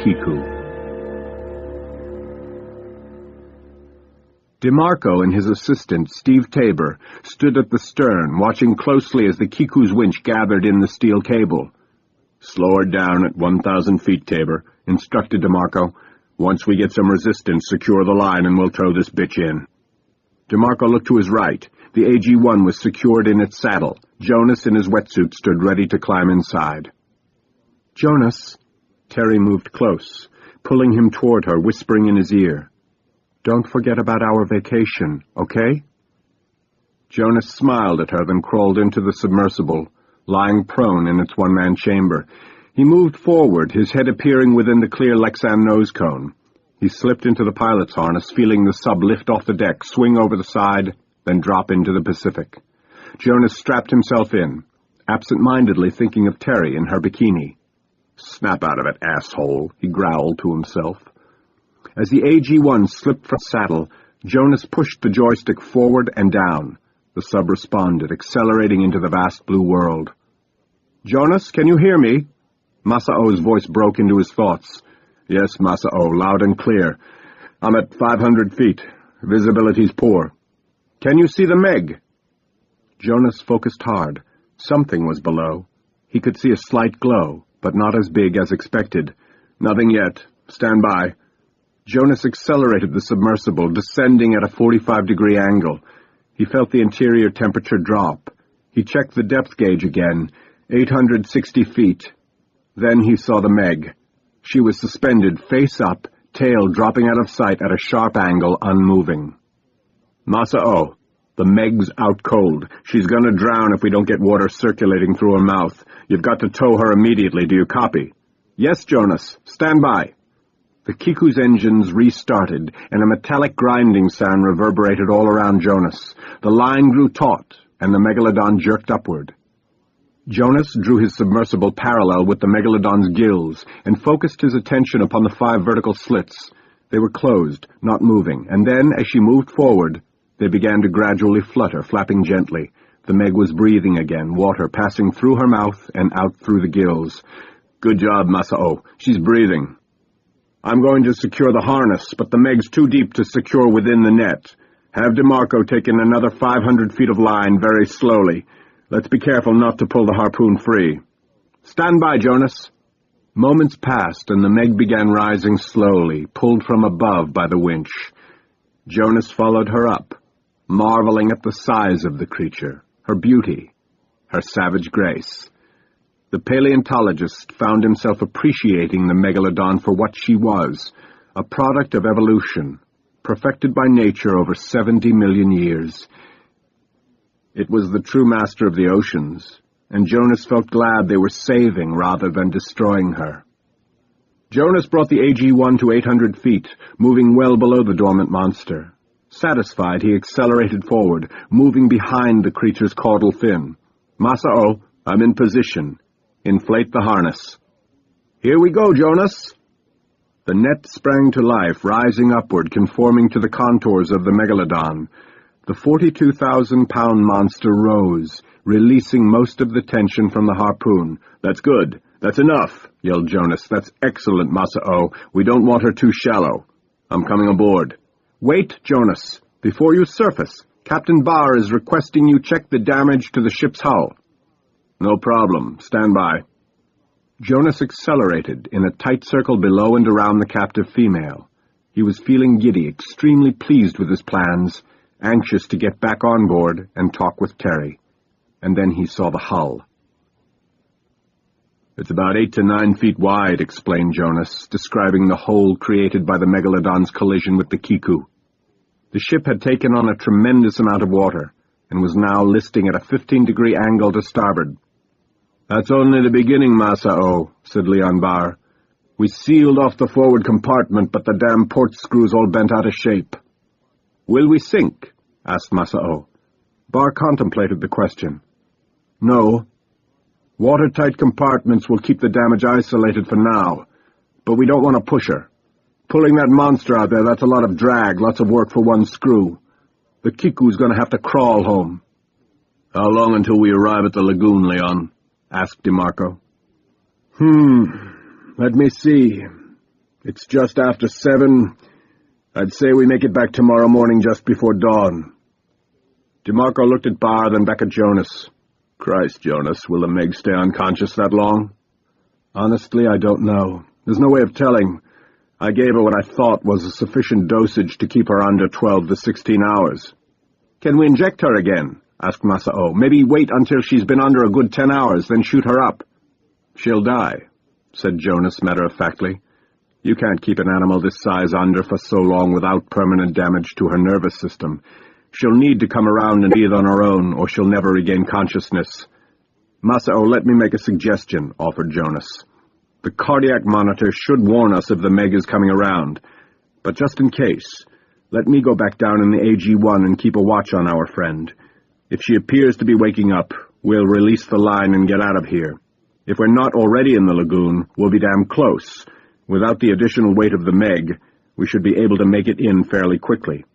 Kiku. DeMarco and his assistant, Steve Tabor, stood at the stern, watching closely as the Kiku's winch gathered in the steel cable. "Slow her down at 1,000 feet, Tabor," instructed DeMarco. "Once we get some resistance, secure the line and we'll tow this bitch in." DeMarco looked to his right. The AG-1 was secured in its saddle. Jonas in his wetsuit stood ready to climb inside. "Jonas," Terry moved close, pulling him toward her, whispering in his ear, "don't forget about our vacation, okay?" Jonas smiled at her, then crawled into the submersible, lying prone in its one-man chamber. He moved forward, his head appearing within the clear Lexan nose cone. He slipped into the pilot's harness, feeling the sub lift off the deck, swing over the side, then drop into the Pacific. Jonas strapped himself in, absent-mindedly thinking of Terry in her bikini. "Snap out of it, asshole," he growled to himself. As the AG-1 slipped from saddle, Jonas pushed the joystick forward and down. The sub responded, accelerating into the vast blue world. "Jonas, can you hear me?" Masao's voice broke into his thoughts. "Yes, Masao, loud and clear. I'm at 500 feet. Visibility's poor." "Can you see the Meg?" Jonas focused hard. Something was below. He could see a slight glow, but not as big as expected. "Nothing yet. Stand by." Jonas accelerated the submersible, descending at a 45-degree angle. He felt the interior temperature drop. He checked the depth gauge again, 860 feet. Then he saw the Meg. She was suspended, face up, tail dropping out of sight at a sharp angle, unmoving. "Masao, the Meg's out cold. She's gonna drown if we don't get water circulating through her mouth. You've got to tow her immediately. Do you copy?" "Yes, Jonas. Stand by." The Kiku's engines restarted, and a metallic grinding sound reverberated all around Jonas. The line grew taut, and the megalodon jerked upward. Jonas drew his submersible parallel with the megalodon's gills and focused his attention upon the 5 vertical slits. They were closed, not moving, and then, as she moved forward, they began to gradually flutter, flapping gently. The Meg was breathing again, water passing through her mouth and out through the gills. "Good job, Masao. She's breathing. I'm going to secure the harness, but the Meg's too deep to secure within the net. Have DeMarco take in another 500 feet of line very slowly. Let's be careful not to pull the harpoon free." "Stand by, Jonas." Moments passed, and the Meg began rising slowly, pulled from above by the winch. Jonas followed her up, marveling at the size of the creature, her beauty, her savage grace. The paleontologist found himself appreciating the megalodon for what she was, a product of evolution, perfected by nature over 70 million years. It was the true master of the oceans, and Jonas felt glad they were saving rather than destroying her. Jonas brought the AG-1 to 800 feet, moving well below the dormant monster. Satisfied, he accelerated forward, moving behind the creature's caudal fin. "Masao, I'm in position. Inflate the harness." "Here we go, Jonas." The net sprang to life, rising upward, conforming to the contours of the megalodon. The 42,000-pound monster rose, releasing most of the tension from the harpoon. "That's good. That's enough," yelled Jonas. "That's excellent, Masao. We don't want her too shallow. I'm coming aboard." "Wait, Jonas. Before you surface, Captain Barr is requesting you check the damage to the ship's hull." "No problem. Stand by." Jonas accelerated in a tight circle below and around the captive female. He was feeling giddy, extremely pleased with his plans, anxious to get back on board and talk with Terry. And then he saw the hull. "It's about 8 to 9 feet wide," explained Jonas, describing the hole created by the megalodon's collision with the Kiku. The ship had taken on a tremendous amount of water, and was now listing at a 15-degree angle to starboard. "That's only the beginning, Masao," said Leon Barr. "We sealed off the forward compartment, but the damn port screw's all bent out of shape." "Will we sink?" asked Masao. Barr contemplated the question. "No. Watertight compartments will keep the damage isolated for now, but we don't want to push her. Pulling that monster out there, that's a lot of drag, lots of work for one screw. The Kiku's going to have to crawl home." "How long until we arrive at the lagoon, Leon?" asked DeMarco. Let me see. It's just after 7. I'd say we make it back tomorrow morning just before dawn. DeMarco looked at Barr, then back at Jonas. Christ, Jonas, will the Meg stay unconscious that long? Honestly, I don't know. There's no way of telling. I gave her what I thought was a sufficient dosage to keep her under 12 to 16 hours. Can we inject her again? Asked Masao. Maybe wait until she's been under a good 10 hours, then shoot her up. She'll die, said Jonas matter-of-factly. You can't keep an animal this size under for so long without permanent damage to her nervous system. She'll need to come around and breathe on her own, or she'll never regain consciousness. Masao, let me make a suggestion, offered Jonas. The cardiac monitor should warn us if the Meg is coming around. But just in case, let me go back down in the AG-1 and keep a watch on our friend. If she appears to be waking up, we'll release the line and get out of here. If we're not already in the lagoon, we'll be damn close. Without the additional weight of the Meg, we should be able to make it in fairly quickly.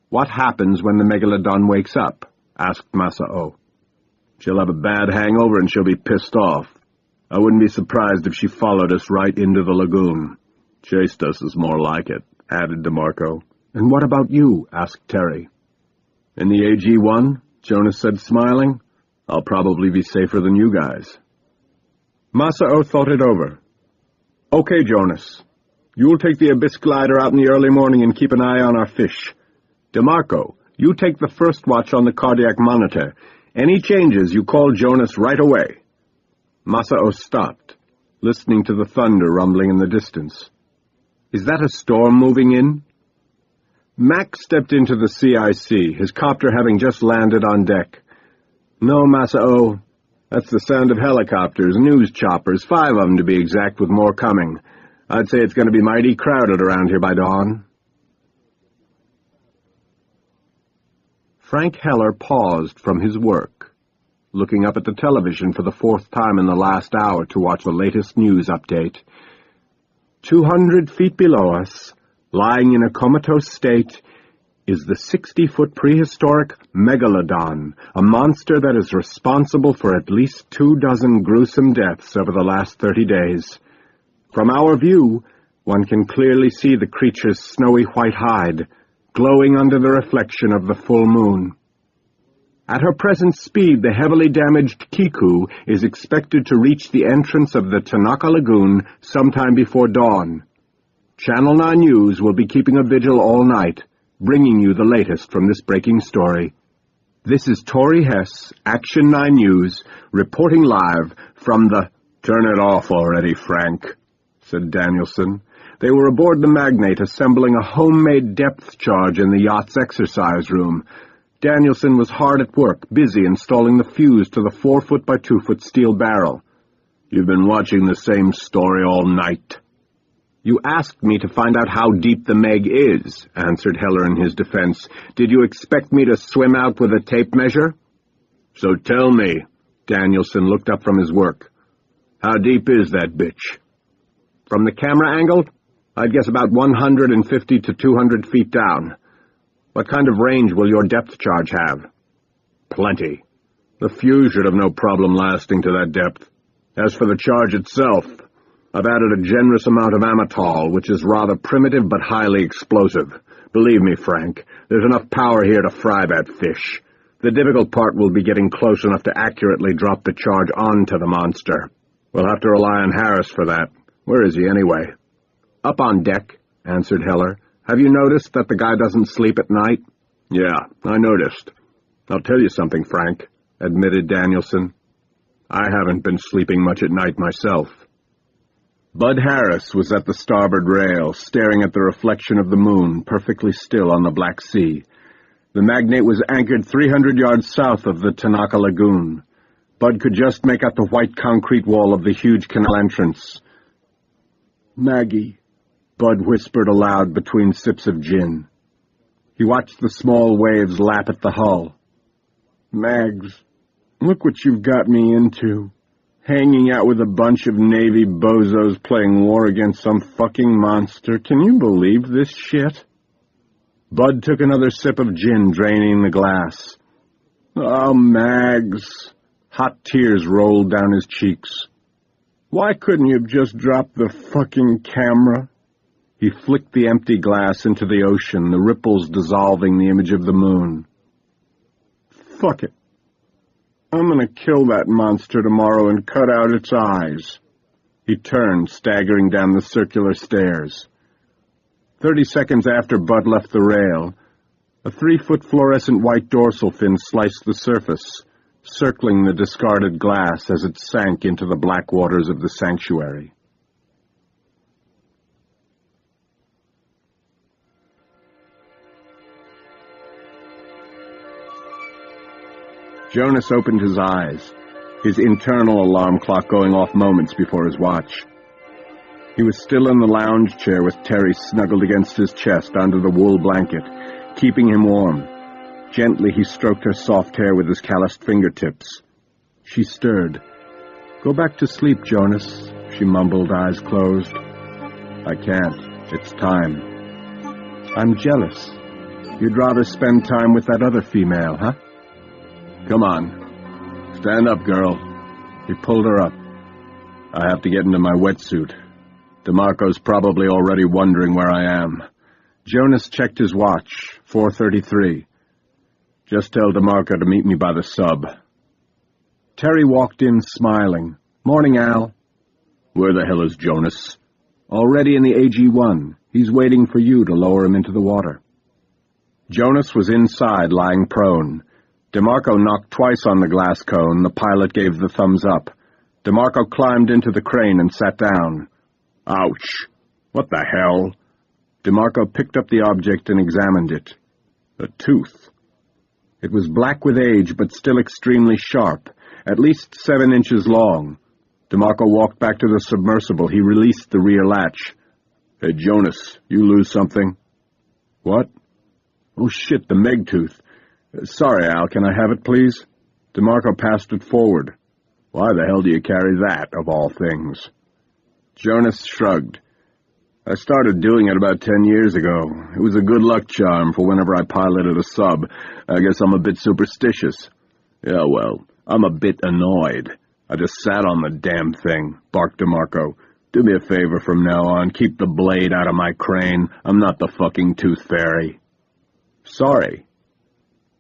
What happens when the megalodon wakes up? Asked Masao. She'll have a bad hangover and she'll be pissed off. I wouldn't be surprised if she followed us right into the lagoon. Chased us is more like it, added DeMarco. And what about you? Asked Terry. In the AG-1, Jonas said, smiling. I'll probably be safer than you guys. Masao thought it over. Okay, Jonas. You'll take the Abyss glider out in the early morning and keep an eye on our fish. DeMarco, you take the first watch on the cardiac monitor. Any changes, you call Jonas right away. Masao stopped, listening to the thunder rumbling in the distance. Is that a storm moving in? Mac stepped into the CIC, his copter having just landed on deck. No, Masao. That's the sound of helicopters, news choppers, 5 of them to be exact, with more coming. I'd say it's going to be mighty crowded around here by dawn. Frank Heller paused from his work, looking up at the television for the 4th time in the last hour to watch the latest news update. 200 feet below us, lying in a comatose state, is the 60-foot prehistoric megalodon, a monster that is responsible for at least 24 gruesome deaths over the last 30 days. From our view, one can clearly see the creature's snowy white hide, glowing under the reflection of the full moon. At her present speed, the heavily damaged Kiku is expected to reach the entrance of the Tanaka Lagoon sometime before dawn. Channel 9 News will be keeping a vigil all night, bringing you the latest from this breaking story. This is Tori Hess, Action 9 News, reporting live from the— "Turn it off already, Frank," said Danielson. They were aboard the Magnate assembling a homemade depth charge in the yacht's exercise room. Danielson was hard at work, busy installing the fuse to the 4-foot by 2-foot steel barrel. "You've been watching the same story all night." "You asked me to find out how deep the Meg is," answered Heller in his defense. "Did you expect me to swim out with a tape measure?" "So tell me," Danielson looked up from his work, "how deep is that bitch?" "From the camera angle, I'd guess about 150 to 200 feet down. What kind of range will your depth charge have?" "Plenty. The fuse should have no problem lasting to that depth. As for the charge itself, I've added a generous amount of amatol, which is rather primitive but highly explosive. Believe me, Frank, there's enough power here to fry that fish. The difficult part will be getting close enough to accurately drop the charge onto the monster. We'll have to rely on Harris for that. Where is he, anyway?" "Up on deck," answered Heller. "Have you noticed that the guy doesn't sleep at night?" "Yeah, I noticed. I'll tell you something, Frank," admitted Danielson. "I haven't been sleeping much at night myself." Bud Harris was at the starboard rail, staring at the reflection of the moon, perfectly still on the Black Sea. The Magnate was anchored 300 yards south of the Tanaka Lagoon. Bud could just make out the white concrete wall of the huge canal entrance. "Maggie," Bud whispered aloud between sips of gin. He watched the small waves lap at the hull. "Mags, look what you've got me into. Hanging out with a bunch of Navy bozos playing war against some fucking monster. Can you believe this shit?" Bud took another sip of gin, draining the glass. "Oh, Mags." Hot tears rolled down his cheeks. "Why couldn't you have just dropped the fucking camera? He flicked the empty glass into the ocean, the ripples dissolving the image of the moon. Fuck it. I'm gonna kill that monster tomorrow and cut out its eyes. He turned, staggering down the circular stairs. 30 seconds after Bud left the rail, a 3-foot fluorescent white dorsal fin sliced the surface, circling the discarded glass as it sank into the black waters of the sanctuary. Jonas opened his eyes, his internal alarm clock going off moments before his watch. He was still in the lounge chair with Terry snuggled against his chest under the wool blanket, keeping him warm. Gently he stroked her soft hair with his calloused fingertips. She stirred. "Go back to sleep, Jonas," she mumbled, eyes closed. "I can't. It's time." "I'm jealous. You'd rather spend time with that other female, huh?" "Come on. Stand up, girl." He pulled her up. "I have to get into my wetsuit. DeMarco's probably already wondering where I am." Jonas checked his watch, 4:33. "Just tell DeMarco to meet me by the sub." Terry walked in smiling. "Morning, Al." "Where the hell is Jonas?" "Already in the AG-1. He's waiting for you to lower him into the water." Jonas was inside, lying prone. DeMarco knocked twice on the glass cone. The pilot gave the thumbs up. DeMarco climbed into the crane and sat down. "Ouch! What the hell?" DeMarco picked up the object and examined it. A tooth. It was black with age, but still extremely sharp, at least 7 inches long. DeMarco walked back to the submersible. He released the rear latch. "Hey, Jonas, you lose something?" "What?" "Oh, shit, the meg tooth. Sorry, Al, can I have it, please?" DeMarco passed it forward. "Why the hell do you carry that, of all things?" Jonas shrugged. "I started doing it about 10 years ago. It was a good luck charm for whenever I piloted a sub. I guess I'm a bit superstitious." "Yeah, well, I'm a bit annoyed. I just sat on the damn thing," barked DeMarco. "Do me a favor from now on. Keep the blade out of my crane. I'm not the fucking tooth fairy." "Sorry."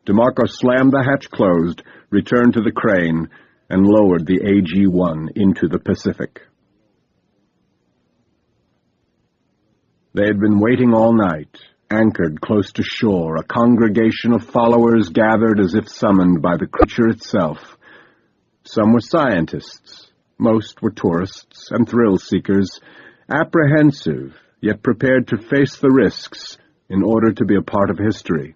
DeMarco slammed the hatch closed, returned to the crane, and lowered the AG-1 into the Pacific. They had been waiting all night, anchored close to shore, a congregation of followers gathered as if summoned by the creature itself. Some were scientists, most were tourists and thrill-seekers, apprehensive, yet prepared to face the risks in order to be a part of history.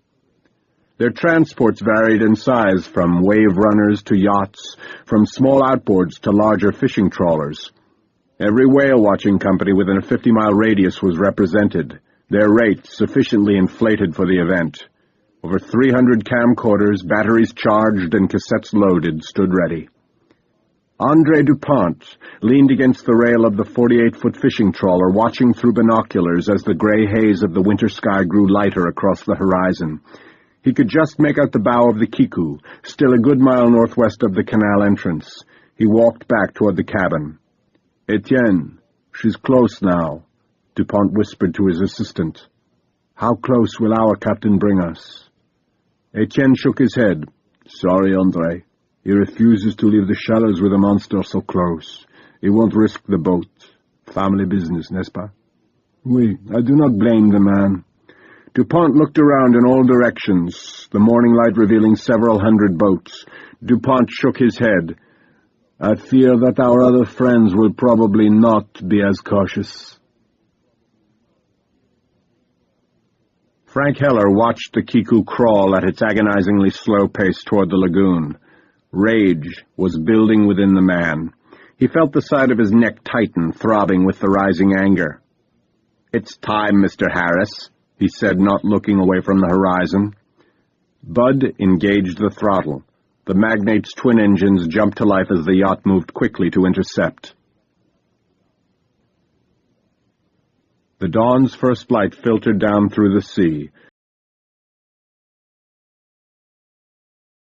Their transports varied in size from wave runners to yachts, from small outboards to larger fishing trawlers. Every whale-watching company within a 50-mile radius was represented, their rates sufficiently inflated for the event. Over 300 camcorders, batteries charged and cassettes loaded, stood ready. André Dupont leaned against the rail of the 48-foot fishing trawler, watching through binoculars as the gray haze of the winter sky grew lighter across the horizon. He could just make out the bow of the Kiku, still a good mile northwest of the canal entrance. He walked back toward the cabin. "Etienne, she's close now," Dupont whispered to his assistant. "How close will our captain bring us?" Etienne shook his head. "Sorry, André. He refuses to leave the shallows with a monster so close. He won't risk the boat. Family business, n'est-ce pas?" "Oui, I do not blame the man." Dupont looked around in all directions, the morning light revealing several hundred boats. Dupont shook his head. "I fear that our other friends will probably not be as cautious." Frank Heller watched the Kiku crawl at its agonizingly slow pace toward the lagoon. Rage was building within the man. He felt the side of his neck tighten, throbbing with the rising anger. "It's time, Mr. Harris," he said, not looking away from the horizon. Bud engaged the throttle. The magnate's twin engines jumped to life as the yacht moved quickly to intercept. The Dawn's first light filtered down through the sea,